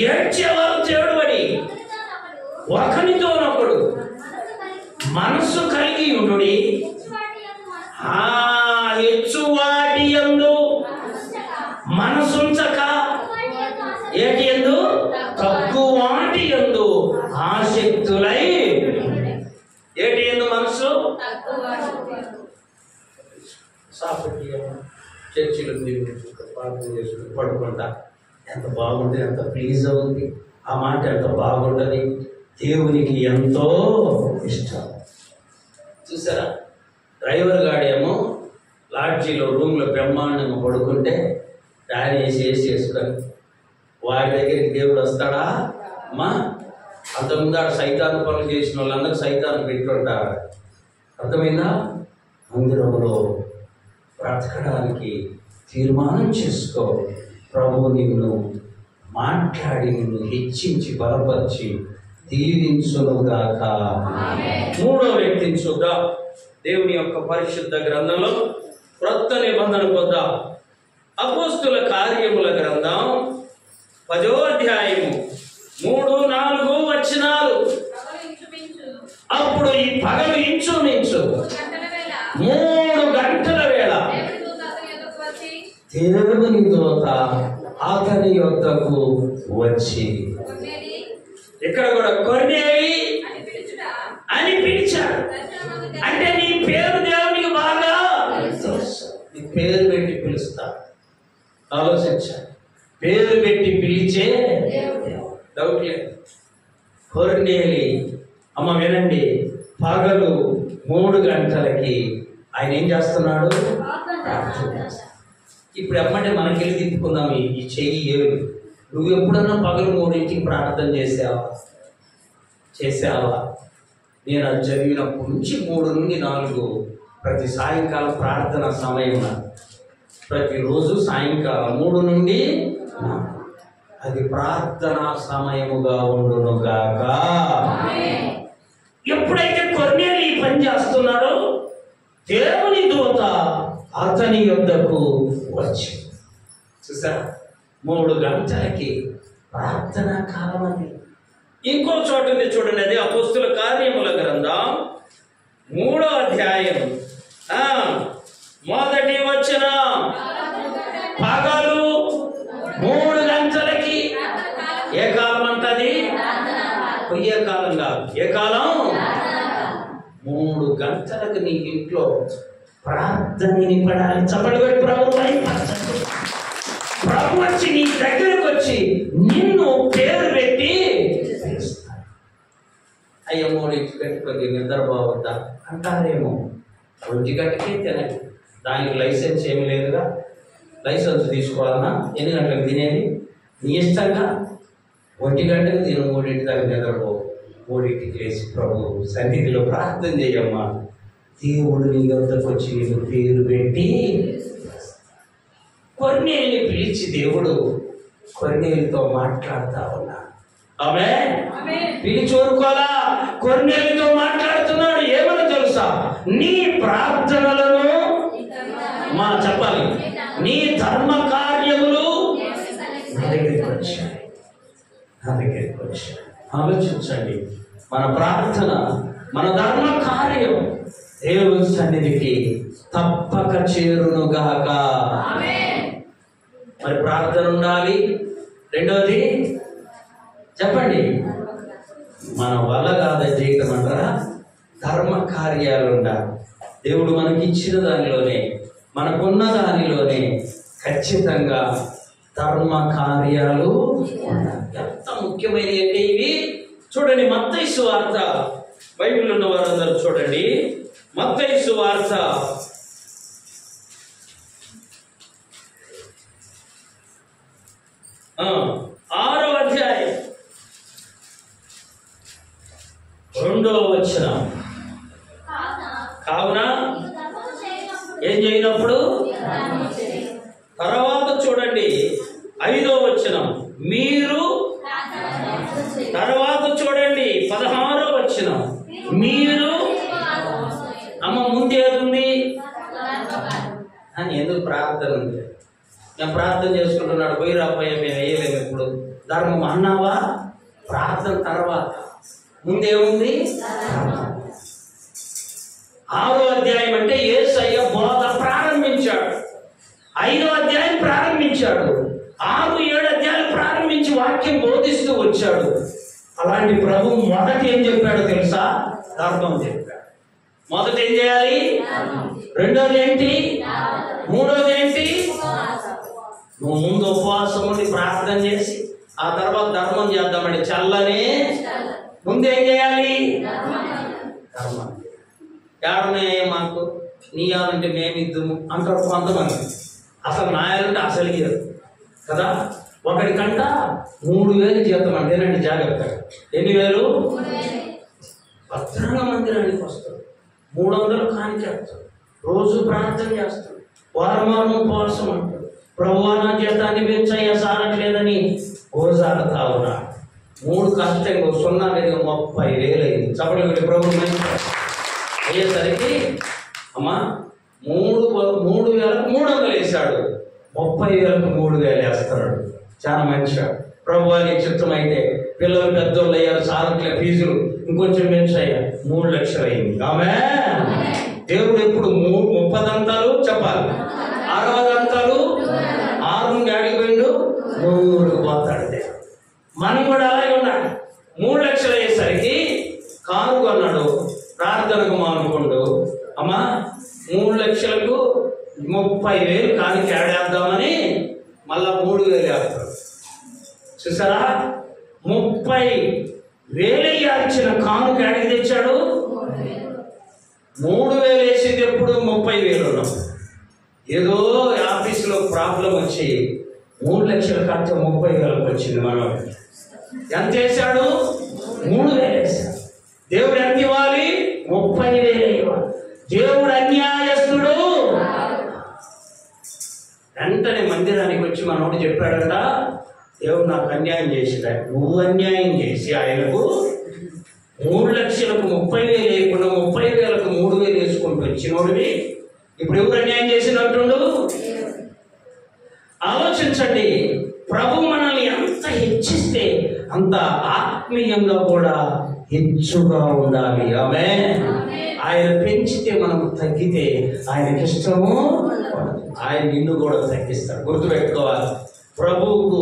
ఏడ్చేవారు చేడుబడి ఒకనితోనొకడు మనస్సు కలిగి ఉండుడి, హెచ్చువాటి యందు మనసుంచక, ఏటి యందు తక్కువాటి యందు ఆసక్తులై ఏటి ఎందు మనసు చర్చిలో ప్రార్థన చేసుకుని పడుకుంటా ఎంత బాగుంటుంది, ఎంత ప్లీజ్ అవుతుంది, ఆ మాట ఎంత బాగుంటుంది, దేవునికి ఎంతో ఇష్టం. చూసారా, డ్రైవర్ గాడేమో లాడ్జీలో రూమ్లో బ్రహ్మాండంగా పడుకుంటే ఫ్యాన్ వేసి వేసుకొని వాడి దగ్గరికి దేవుడు వస్తాడా అమ్మా? అంతకుముందు ఆడ సైతాను పనులు చేసిన వాళ్ళందరూ సైతాను పెట్టుంటారు. అర్థమైందా? మందిరంలో బ్రతకడానికి తీర్మానం చేసుకో. ప్రభువు నిన్ను మాట్లాడి నిన్ను హెచ్చించి బలపరిచి దీవించునుగాక. మూడో వ్యక్తిని చూద్దాం. దేవుని యొక్క పరిశుద్ధ గ్రంథంలో క్రొత్త నిబంధన పొందాం. అపోస్తుల కార్యముల గ్రంథం 10వ అధ్యాయము 3-4 వచనాలు. అప్పుడు ఈ పగలు ఇంచుమించు 3 గంటల వేళ దేవుని దూత అతని యొద్దకు వచ్చి, ఇక్కడ కూడా కొర్నేలి అని పిలిచాడు. అంటే నీ పేరు దేవునికి బాగా నీ పేరు పెట్టి పిలుస్తా. ఆలోచించాలి, పేరు పెట్టి పిలిచే డౌట్ లేదు. కొర్నేలి అమ్మ వినండి, పగలు 3 గంటలకి ఆయన ఏం చేస్తున్నాడు? ఇప్పుడు ఎమ్మంటే మనకెళ్ళి తిప్పుకుందాం ఈ చెయ్యి ఏడు. నువ్వు ఎప్పుడన్నా పగలు 3ంటికి ప్రార్థన చేసావా? నేను అది జరిగినప్పటి నుంచి 3 నుండి 4 ప్రతి సాయంకాలం ప్రార్థన సమయం. ప్రతిరోజు సాయంకాలం 3 నుండి 4 అది ప్రార్థనా సమయముగా ఉండునుగాక. ఎప్పుడైతే కొర్నేలి ఈ పని చేస్తున్నాడో దేవుని దూత అతని యొద్దకు వచ్చి, చూసారా 3 గంటలకి ప్రార్థనా కాలం అది. ఇంకో చోట ఉంది చూడండి, అది అపోస్తుల కార్యముల గ్రంథం 3వ అధ్యాయం 1వ వచనం. పగలు 3 గంటలకి ఏ కాలం అంటది? ఏ కాలం కాదు, ఏ కాలం? 3 గంటలకు నీ ఇంట్లో ప్రార్థన వినపడాలి. చప్పట్లు కొట్టి ప్రభు వచ్చి నీ దగ్గరకు వచ్చి నిన్ను పేరు పెట్టి అయ్యో 3 గంటలకి నిద్రపోవద్దా అంటారేమో. 1 గంటకే తినదు, దానికి లైసెన్స్ ఏమి లేదుగా. లైసెన్స్ తీసుకోవాలన్నా ఎన్ని గంటలకు తినేది నీ ఇష్టంగా. 1 గంటకు తిను, 3 దాకా నిద్రపో. 3కి లేచి ప్రభు సన్నిధిలో ప్రార్థన చేయమ్మా. దేవుడు నీ వద్దకు వచ్చి నీకు పేరు పెట్టి కొర్నేలిని పిలిచి దేవుడు కొర్నేలితో మాట్లాడుతా ఉన్నాడు. ఆమె పిలిచి ఊరుకోలా, కొర్నేలితో మాట్లాడుతున్నాడు. ఏమని తెలుసా? నీ ప్రార్థనలను చెప్పాలి, నీ ధర్మ కార్యములు నా దగ్గరికి వచ్చాయి. ఆలోచించండి, మన ప్రార్థన, మన ధర్మ కార్యం దేవుని సన్నిధికి తప్పక చేరునుగాక. మరి ప్రార్థన ఉండాలి. రెండవది చెప్పండి, మన వల్ల కాదని జీవితం అంటారా? ధర్మ కార్యాలు ఉండాలి. దేవుడు మనకి ఇచ్చిన దానిలోనే, మనకున్న దానిలోనే ఖచ్చితంగా ధర్మ కార్యాలు ఉండాలి. ఎంత ముఖ్యమైనవి అంటే ఇవి. చూడండి, మత్తయి సువార్త, బైబిల్ ఉన్న వారందరూ చూడండి, మత్తయి సువార్త 6వ అధ్యాయం 2వ వచనం. కావున ఏం చేయనప్పుడు, తర్వాత చూడండి 5వ వచనం, మీరు, తర్వాత చూడండి 16వ వచనం, మీరు. అమ్మ ముందేది అని ఎందుకు ప్రార్థన ఉంది? నేను ప్రార్థన చేసుకుంటున్నాడు, పోయి రాబోయే మేము వేయలేము. ఇప్పుడు ధర్మం అన్నావా? ప్రార్థన తర్వాత. ముందేముంది? 6వ అధ్యాయం అంటే యేసయ్య బోధ ప్రారంభించాడు. 5వ అధ్యాయం ప్రారంభించాడు. 6, 7 అధ్యాయాలు ప్రారంభించి వాక్యం బోధిస్తూ వచ్చాడు. అలాంటి ప్రభు మొదట ఏం చెప్పాడో తెలుసా? ధర్మం చెప్పాడు. మొదట ఏం చేయాలి? రెండోది ఏంటి? మూడోది ఏంటి? నువ్వు ముందు ఉపవాసం ఉండి ప్రార్థన చేసి ఆ తర్వాత ధర్మం చేద్దామండి. చల్లనే ముందు ఏం చేయాలి? ధర్మం. ఏడున్నాయి మాకు నీయాలంటే మేమిద్దాము అంటారు కొంతమంది. అసలు నాయాలంటే అసలు ఇయ్యరు కదా. ఒకటికంట 3,000 జీతం అంటేనండి. జాగ్రత్త. ఎన్ని వేలు? భద్రంగా మందిరానికి వస్తారు, 300 కానికేస్తారు, రోజు ప్రార్థన చేస్తారు, వారం ఉపవాసం అంటారు. ప్రభువా నా జీతాన్ని పెంచయ్యా సారట్లేదని ఓజారుతా ఉన్నారు. 3 కష్టంగా 0 లేదు 30,000 అయింది. చెప్పలేదు ప్రభు అయ్యేసరికి అమ్మా 3,300 వేసాడు, 30,000కు 3,000 వేస్తున్నాడు. చాలా మంచిగా. ప్రభు అని చిత్తం అయితే పిల్లలు పెద్దోళ్ళు అయ్యారు, సారట్లే ఫీజులు ఇంకొంచెం పెంచాయ్యా 3 లక్షలు అయింది. ఆమె దేవుడు ఎప్పుడు 30 దంతాలు చెప్పాలి, 60 దంతాలు 6 గాడికి పోయిండు 100కు పోతాడు. మనం కూడా అలాగే ఉండాలి. 3 లక్షలు అయ్యేసరికి కారు కొన్నాడు, ప్రార్థనకు మానుకోండు. అమ్మా 3 లక్షలకు 30,000 కానీ కేడేద్దామని మళ్ళా 3,000 వేస్తాడు. చూసారా? 30,000 ఇచ్చిన కాను కేడకి తెచ్చాడు. 3,000 వేసింది ఎప్పుడు? 30,000 ఉన్నాం. ఏదో ఆఫీసులో ప్రాబ్లం వచ్చి 3 లక్షల ఖర్చు 30,000కి వచ్చింది. మనం ఎంత వేశాడు? 3,000 వేశాడు. దేవుడు ఎంత ఇవ్వాలి? 30,000 ఇవ్వాలి. దేవుడు అన్యాయస్తుడు. వెంటనే మందిరానికి వచ్చి మనోడు చెప్పాడంట, దేవుడు నాకు అన్యాయం చేసిడా. నువ్వు అన్యాయం చేసి ఆయనకు 3 లక్షలకు 30,000 లేకుండా 30,000కు 3,000 వేసుకుంటూ వచ్చినోడివి ఇప్పుడు ఎవరు అన్యాయం చేసినట్టుండు? ఆలోచించండి. ప్రభు మనల్ని ఎంత హెచ్చిస్తే అంత ఆత్మీయంగా కూడా హెచ్చుగా ఉండాలి. ఆమేన్. ఆయన పెంచితే మనం తగ్గితే ఆయనకి ఇష్టము, ఆయన నిన్ను కూడా తగ్గిస్తాడు. గుర్తుపెట్టుకోవాలి. ప్రభువుకు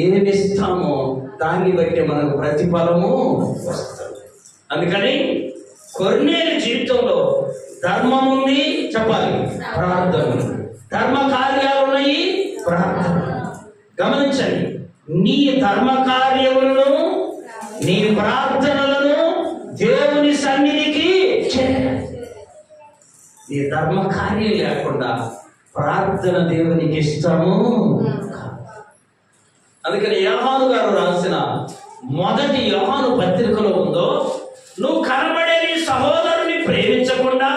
ఏమి ఇస్తామో దాన్ని బట్టి మనకు ప్రతిఫలము వస్తుంది. అందుకని కొర్నేలు జీవితంలో ధర్మం ఉంది, చెప్పాలి, ప్రార్థన ఉంది. ధర్మ కార్యాలు ఉన్నాయి, ప్రార్థన. గమనించండి, నీ ధర్మ కార్యములను నీ ప్రార్థనలను దేవుని సన్నిధికి చేయాలి. నీ ధర్మ కార్యం లేకుండా ప్రార్థన దేవునికి ఇష్టము. అందుకని యోహాను గారు రాసిన మొదటి యోహాను పత్రికలో ఉందో, నువ్వు కనబడే నీ సహోదరుని ప్రేమించకుండా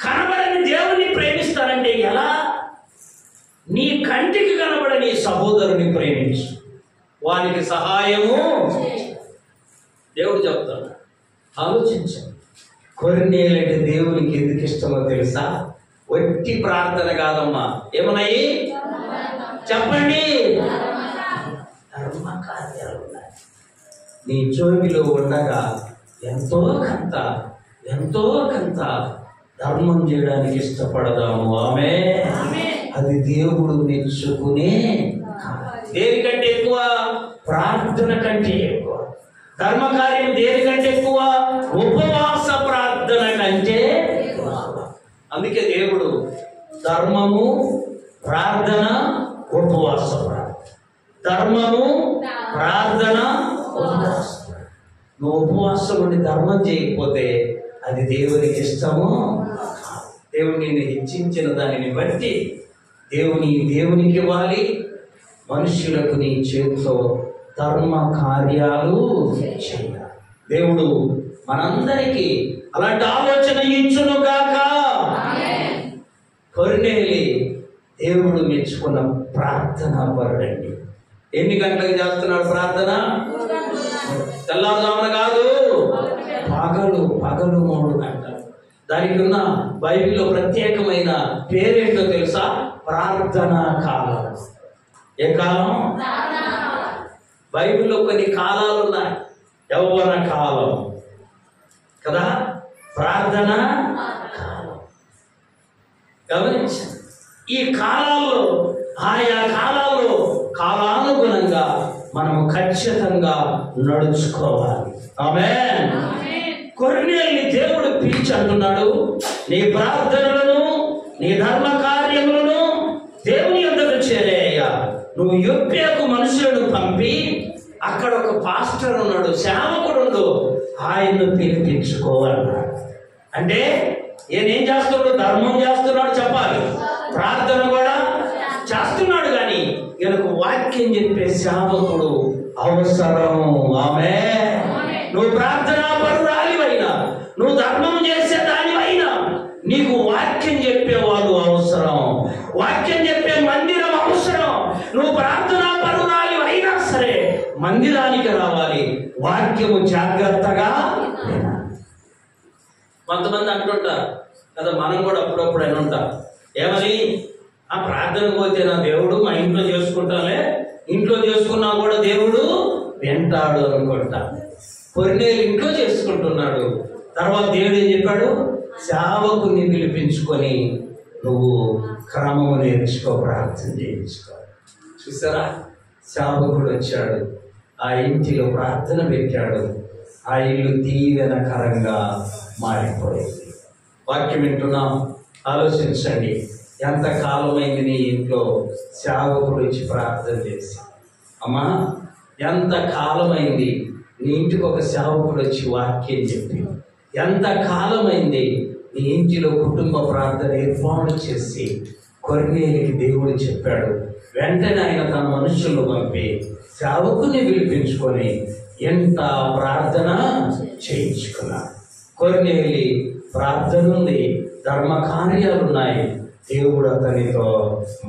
కనబడని దేవుని ప్రేమిస్తానంటే ఎలా? నీ కంటికి కనబడని సహోదరుని ప్రేమించు, వానికి సహాయము దేవుడు చెప్తాడు. ఆలోచించండి. కొర్నేలంటే దేవునికి ఎందుకు ఇష్టమో తెలుసా? వట్టి ప్రార్థన కాదమ్మా. ఏమన్నాయి చెప్పండి? ధర్మ కార్యాలు ఉన్నాయి. నీ జోబిలో ఉండగా ఎంతో కొంత ధర్మం చేయడానికి ఇష్టపడదాము. ఆమె అది దేవుడు మెచ్చుకునే. దేనికంటే ఎక్కువ? ప్రార్థన కంటే ఎక్కువ. ధర్మకార్యం దేనికంటే ఎక్కువ? ఉపవాస ప్రార్థన కంటే. అందుకే దేవుడు ధర్మము, ప్రార్థన, ఉపవాస ప్రార్థన. ధర్మము, ప్రార్థన, ఉపవాస. నువ్వు ఉపవాసం ఉండి ధర్మం చేయకపోతే అది దేవునికి ఇష్టము. దేవుడు నిన్ను హెచ్చించిన దానిని బట్టి దేవునికి ఇవ్వాలి. మనుష్యులకు నీ చేతితో ధర్మ కార్యాలు చేయాలి. దేవుడు మనందరికీ అలాంటి ఆలోచన ఇచ్చునుగాక. కొర్నేలి దేవుడు మెచ్చుకున్న ప్రార్థన పరుడండి. ఎన్ని గంటలకు చేస్తున్నాడు ప్రార్థన? తెల్లవారుజామున కాదు, పగలు 3 గంటలు. దానికి ఉన్న బైబిల్లో ప్రత్యేకమైన పేరేంటో తెలుసా? ప్రార్థనా కాలం. ఏ కాలం? బైబిల్లో కొన్ని కాలాలు ఉన్నాయి. యవ్వన కాలం కదా, ప్రార్థన కాలం. గమనించండి. ఈ కాలాల్లో ఆయా కాలాల్లో కాలానుగుణంగా మనము ఖచ్చితంగా నడుచుకోవాలి. ఆమేన్. కొర్నేలిని దేవుడు పిలిచి అంటున్నాడు, నీ ప్రార్థనలను నీ ధర్మ కార్యములను దేవుని యొద్దకు చేరేయ్యా. నువ్వు యొప్పేకు మనుషులను పంపి అక్కడ ఒక పాస్టర్ ఉన్నాడు, సేవకుడు, ఆయన్ను పిలిపించుకోవాలన్నాడు. అంటే ఏం చేస్తున్నాడు? ధర్మం చేస్తున్నాడు చెప్పాలి, ప్రార్థన కూడా చేస్తున్నాడు, కానీ ఈయనకు వాక్యం చెప్పే సేవకుడు అవసరం. ఆమేన్. నువ్వు ప్రార్థనా పరురాలివైనా, నువ్వు ధర్మం చేసే దానివైనా నీకు వాక్యం చెప్పేవాడు అవసరం. వాక్యం చెప్పే మందిరం అవసరం. నువ్వు ప్రార్థనా పరురాలివైనా సరే మందిరానికి రావాలి, వాక్యము జాగ్రత్తగా వినాలి. కొంతమంది అంటుంటారు కదా, మనం కూడా అప్పుడప్పుడు అని ఉంటాం, ఏమని? ఆ ప్రార్థనకు పోతే నా దేవుడు మా ఇంట్లో చేసుకుంటాలే, ఇంట్లో చేసుకున్నా కూడా దేవుడు వింటాడు అనుకుంటా. కొర్నేలు ఇంట్లో చేసుకుంటున్నాడు. తర్వాత దేవుడు ఏం చెప్పాడు? సేవకుని పిలిపించుకొని నువ్వు క్రమము నేర్చుకో, ప్రార్థన చేయించుకో. చూసారా, సేవకుడు వచ్చాడు, ఆ ఇంటిలో ప్రార్థన పెట్టాడు, ఆ ఇల్లు దీవెనకరంగా మారిపోయింది. వాక్యం వింటున్నాం, ఆలోచించండి. ఎంత కాలమైంది నీ ఇంట్లో సేవకుడు వచ్చి ప్రార్థన చేసి? అమ్మా, ఎంత కాలమైంది నీ ఇంటికి ఒక సేవకుడు వచ్చి వాక్యం చెప్పి? ఎంత కాలమైంది నీ ఇంటిలో కుటుంబ ప్రార్థన ఏర్పాటు చేసి? కొర్నేలికి దేవుడు చెప్పాడు, వెంటనే ఆయన తన మనుషులను పంపి సేవకుని పిలిపించుకొని ఎంత ప్రార్థన చేయించుకున్నాడు. కొర్నేలి ప్రార్థన ఉంది, ధర్మ కార్యాలు ఉన్నాయి, దేవుడు అతనితో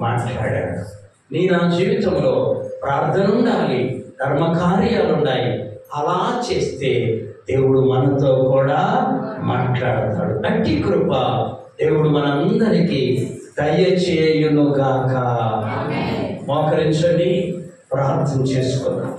మాట్లాడాడు. నీ నా జీవితంలో ప్రార్థన ఉండాలి, ధర్మ కార్యాలు ఉన్నాయి. అలా చేస్తే దేవుడు మనతో కూడా మాట్లాడతాడు. అట్టి కృప దేవుడు మనందరికీ దయచేయునుగాక. మోకరించండి, ప్రార్థన చేసుకుందాం.